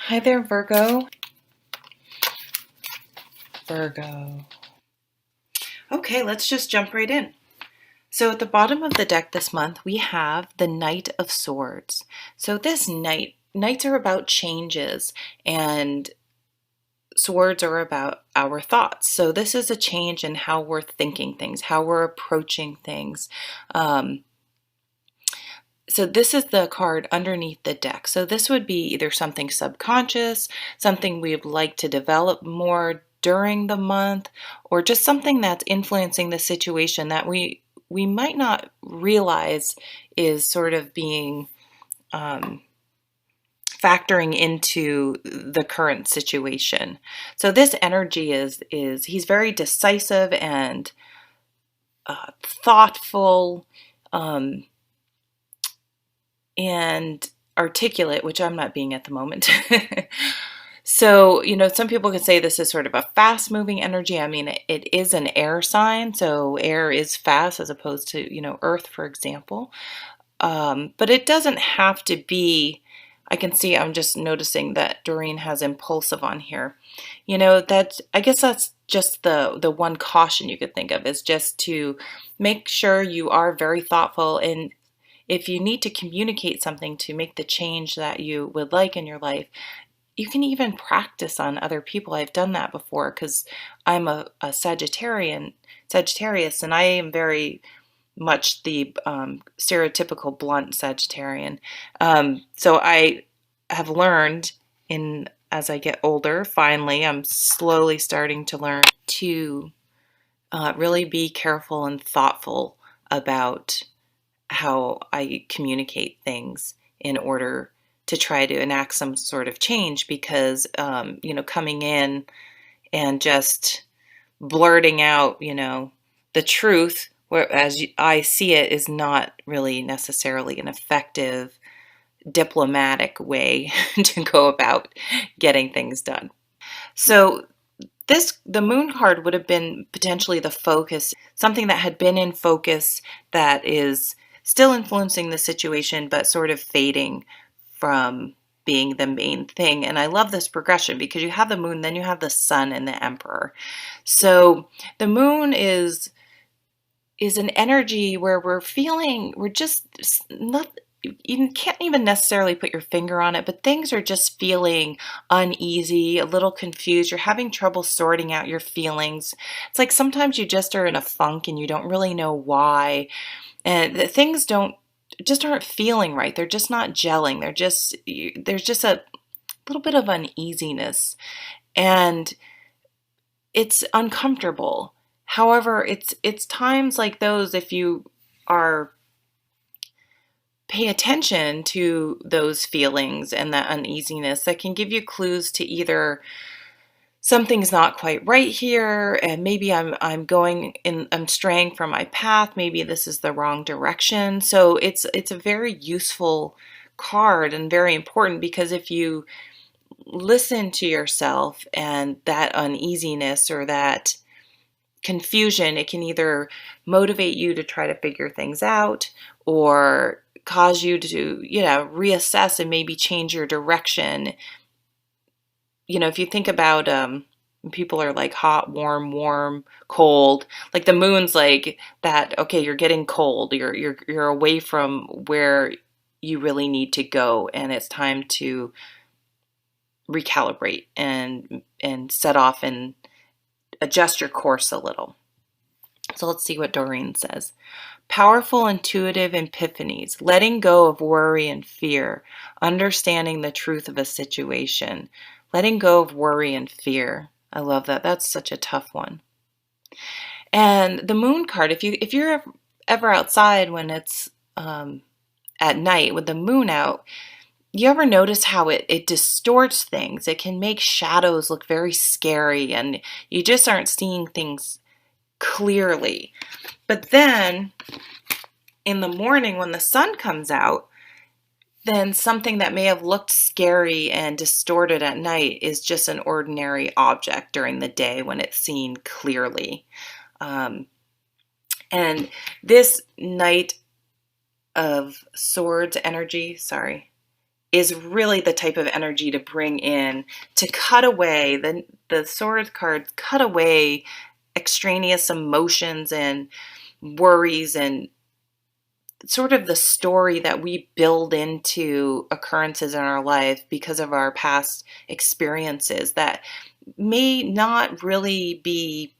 Hi there, Virgo. Virgo. Okay, let's just jump right in. So at the bottom of the deck this month, we have the Knight of Swords. So this knights are about changes, and swords are about our thoughts. So this is a change in how we're thinking things, how we're approaching things. So this is the card underneath the deck. So this would be either something subconscious, something we'd like to develop more during the month, or just something that's influencing the situation that we might not realize is sort of being factoring into the current situation. So this energy is he's very decisive and thoughtful. And articulate, which I'm not being at the moment. So, some people could say this is sort of a fast moving energy. I mean, it is an air sign, so air is fast as opposed to, Earth, for example. But it doesn't have to be. I'm just noticing that Doreen has impulsive on here. I guess that's just the one caution you could think of, is just to make sure you are very thoughtful. And if you need to communicate something to make the change that you would like in your life, you can even practice on other people. I've done that before because I'm a Sagittarius, and I am very much the stereotypical blunt Sagittarian. So I have learned as I get older, finally, I'm slowly starting to learn to really be careful and thoughtful about how I communicate things in order to try to enact some sort of change, because, coming in and just blurting out, the truth, whereas I see it, is not really necessarily an effective diplomatic way to go about getting things done. So the moon card would have been potentially the focus, something that had been in focus that is still influencing the situation, but sort of fading from being the main thing. And I love this progression because you have the moon, then you have the sun and the emperor. So the moon is an energy where we're just not, you can't even necessarily put your finger on it, but things are just feeling uneasy, a little confused. You're having trouble sorting out your feelings. It's like sometimes you just are in a funk and you don't really know why. And the things just aren't feeling right. They're just not gelling. There's just a little bit of uneasiness, and it's uncomfortable. However, it's times like those, if you are pay attention to those feelings and that uneasiness, that can give you clues to either something's not quite right here, and maybe I'm straying from my path. Maybe this is the wrong direction. So it's a very useful card and very important, because if you listen to yourself and that uneasiness or that confusion, it can either motivate you to try to figure things out, or cause you to, reassess and maybe change your direction. If you think about people are like hot, warm, cold, like the moon's like that. Okay, you're getting cold. You're away from where you really need to go, and it's time to recalibrate and set off and adjust your course a little. So let's see what Doreen says. Powerful intuitive epiphanies, letting go of worry and fear, understanding the truth of a situation, letting go of worry and fear. I love that. That's such a tough one. And the moon card, if you're ever outside when it's at night with the moon out, you ever notice how it distorts things? It can make shadows look very scary, and you just aren't seeing things clearly. But then in the morning when the sun comes out, then something that may have looked scary and distorted at night is just an ordinary object during the day when it's seen clearly. And this Knight of Swords energy, is really the type of energy to bring in to cut away the sword cards, cut away extraneous emotions and worries and sort of the story that we build into occurrences in our life because of our past experiences that may not really be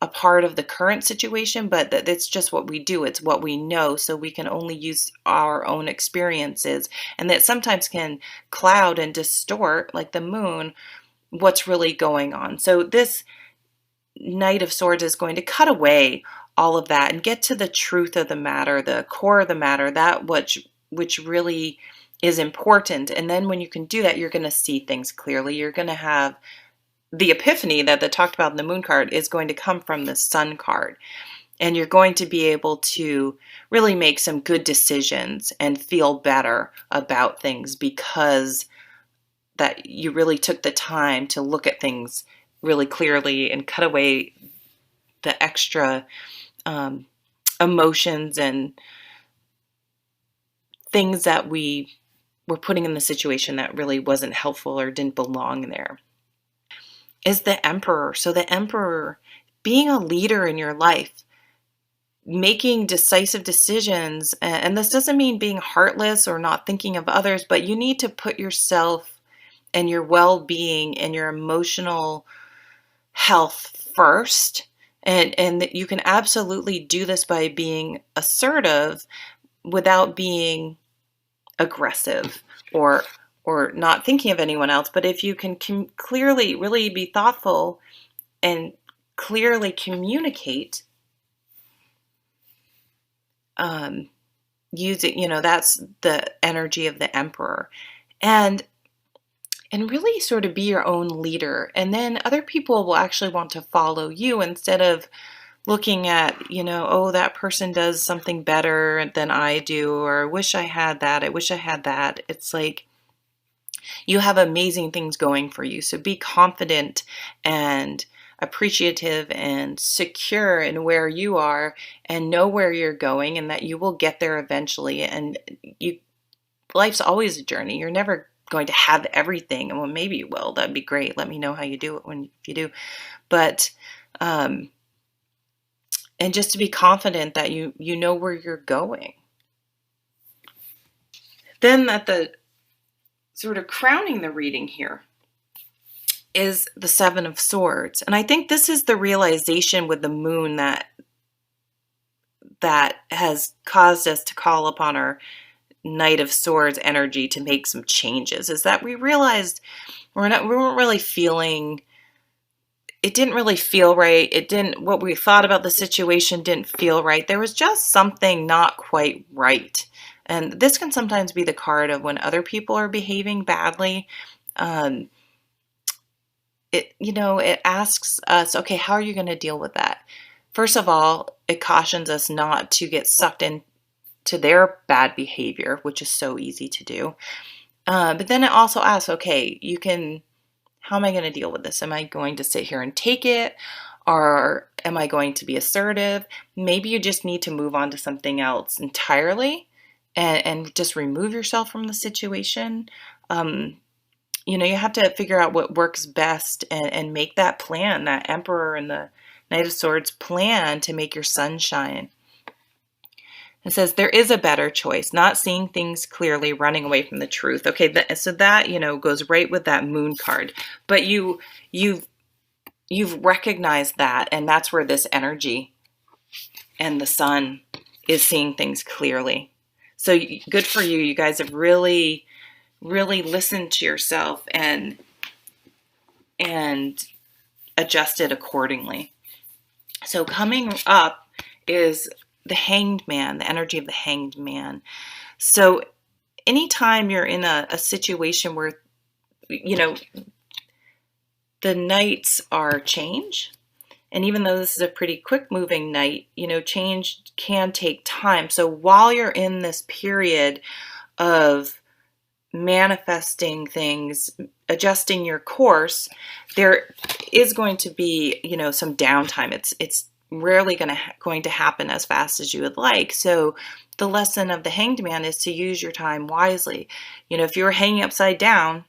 a part of the current situation, but that it's just what we do. It's what we know. So we can only use our own experiences, and that sometimes can cloud and distort, like the moon, what's really going on. So this Knight of Swords is going to cut away all of that and get to the truth of the matter, the core of the matter, that which really is important. And then when you can do that, you're going to see things clearly. You're going to have the epiphany that they talked about in the moon card is going to come from the sun card. And you're going to be able to really make some good decisions and feel better about things because that you really took the time to look at things really clearly and cut away the extra emotions and things that we were putting in the situation that really wasn't helpful or didn't belong there. Is the Emperor. So the Emperor, being a leader in your life, making decisive decisions, and this doesn't mean being heartless or not thinking of others, but you need to put yourself and your well-being and your emotional health first. And you can absolutely do this by being assertive without being aggressive or not thinking of anyone else. But if you can clearly really be thoughtful and clearly communicate, using, that's the energy of the Emperor. And really sort of be your own leader. And then other people will actually want to follow you instead of looking at, oh, that person does something better than I do, or I wish I had that. I wish I had that. It's like you have amazing things going for you. So be confident and appreciative and secure in where you are and know where you're going and that you will get there eventually. And life's always a journey. You're never going to have everything. Well, maybe you will. That'd be great. Let me know how you do it if you do. But and just to be confident that you know where you're going. Then at the sort of crowning the reading here is the Seven of Swords. And I think this is the realization with the moon that has caused us to call upon our Knight of Swords energy to make some changes, is that we realized we weren't really feeling, it didn't really feel right. What we thought about the situation didn't feel right. There was just something not quite right. And this can sometimes be the card of when other people are behaving badly. It asks us, okay, how are you going to deal with that? First of all, it cautions us not to get sucked into their bad behavior, which is so easy to do. But then it also asks, okay, how am I going to deal with this? Am I going to sit here and take it? Or am I going to be assertive? Maybe you just need to move on to something else entirely and just remove yourself from the situation. You have to figure out what works best and make that plan, that Emperor and the Knight of Swords plan to make your sun shine. It says there is a better choice, not seeing things clearly, running away from the truth. Okay, so that, goes right with that moon card. But you've recognized that, and that's where this energy and the sun is seeing things clearly. So good for you. You guys have really, really listened to yourself and adjusted accordingly. So coming up is the Hanged Man, the energy of the Hanged Man. So anytime you're in a situation where, the nights are change, and even though this is a pretty quick moving night, change can take time. So while you're in this period of manifesting things, adjusting your course, there is going to be, some downtime. rarely going to happen as fast as you would like. So the lesson of the Hanged Man is to use your time wisely. If you were hanging upside down,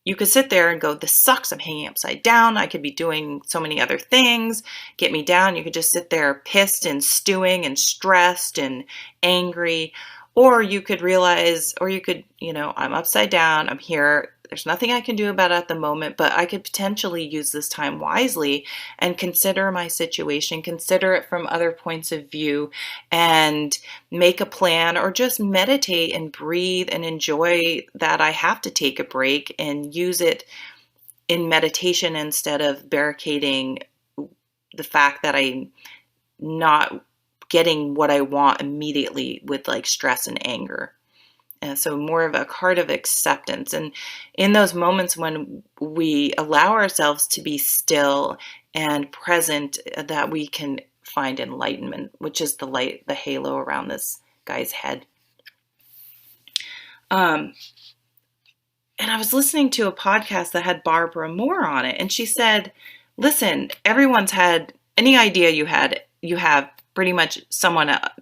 you could sit there and go, this sucks, I'm hanging upside down. I could be doing so many other things. Get me down. You could just sit there pissed and stewing and stressed and angry. Or you could realize, I'm upside down. I'm here. There's nothing I can do about it at the moment, but I could potentially use this time wisely and consider my situation, consider it from other points of view, and make a plan, or just meditate and breathe and enjoy that I have to take a break and use it in meditation instead of barricading the fact that I'm not getting what I want immediately with like stress and anger. And so more of a card of acceptance. And in those moments when we allow ourselves to be still and present, that we can find enlightenment, which is the light, the halo around this guy's head. And I was listening to a podcast that had Barbara Moore on it, and she said, listen, everyone's had any idea you have pretty much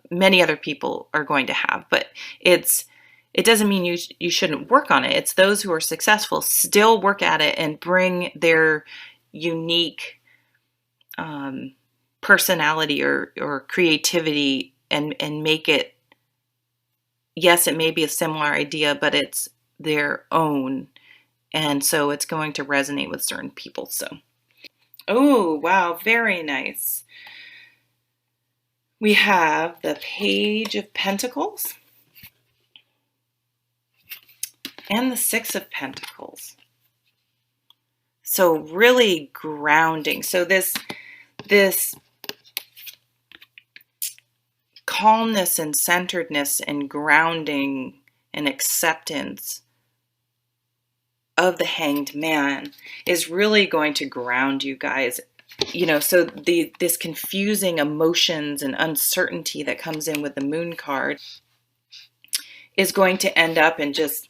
many other people are going to have, but it doesn't mean you shouldn't work on it. It's those who are successful still work at it and bring their unique personality or creativity and make it, yes, it may be a similar idea, but it's their own. And so it's going to resonate with certain people. So, oh, wow, very nice. We have the Page of Pentacles and the Six of Pentacles. So really grounding. So this calmness and centeredness and grounding and acceptance of the Hanged Man is really going to ground you guys. So this confusing emotions and uncertainty that comes in with the Moon card is going to end up in just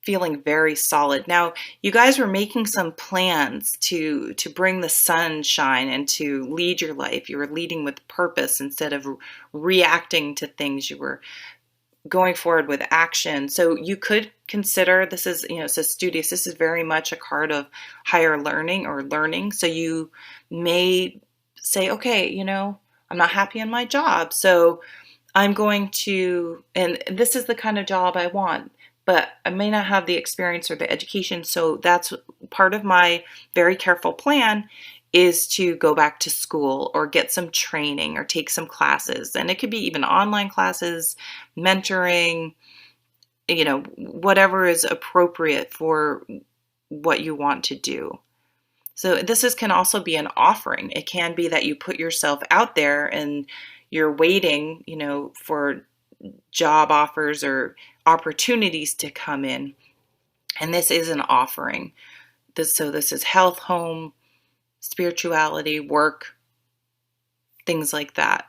feeling very solid. Now, you guys were making some plans to bring the sunshine and to lead your life. You were leading with purpose instead of reacting to things. You were going forward with action. So you could consider, this is, it says studious. This is very much a card of higher learning or learning. So you may say, okay, I'm not happy in my job. So I'm going to, and this is the kind of job I want, but I may not have the experience or the education. So that's part of my very careful plan, is to go back to school or get some training or take some classes. And it could be even online classes, mentoring, whatever is appropriate for what you want to do. So can also be an offering. It can be that you put yourself out there and you're waiting, for job offers or opportunities to come in. And this is an offering. This is health, home, spirituality, work, things like that.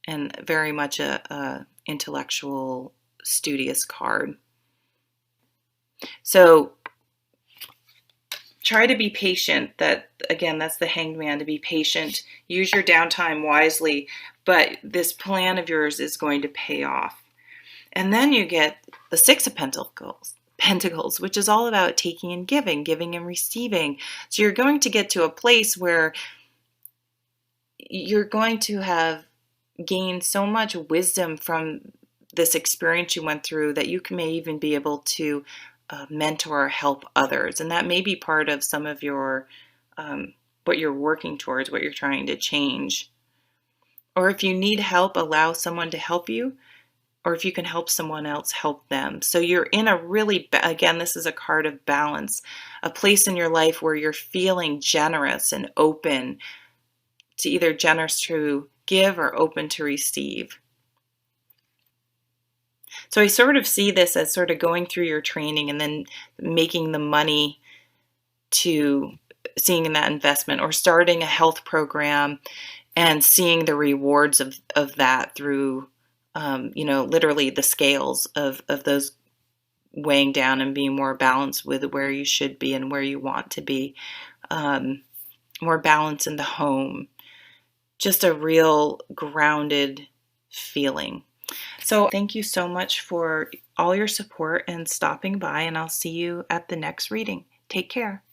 And very much a intellectual, studious card. So try to be patient. That's the Hanged Man, to be patient. Use your downtime wisely, but this plan of yours is going to pay off. And then you get the Six of Pentacles, which is all about taking and giving and receiving. So you're going to get to a place where you're going to have gained so much wisdom from this experience you went through that you may even be able to mentor or help others. And that may be part of some of your, what you're working towards, what you're trying to change. Or if you need help, allow someone to help you. Or if you can help someone else, help them. So you're in a really, again, this is a card of balance, a place in your life where you're feeling generous and open to, either generous to give or open to receive. So I sort of see this as sort of going through your training and then making the money to seeing that investment, or starting a health program and seeing the rewards of that through literally the scales of those weighing down and being more balanced with where you should be and where you want to be, more balance in the home. just a real grounded feeling. So thank you so much for all your support and stopping by, and I'll see you at the next reading. Take care.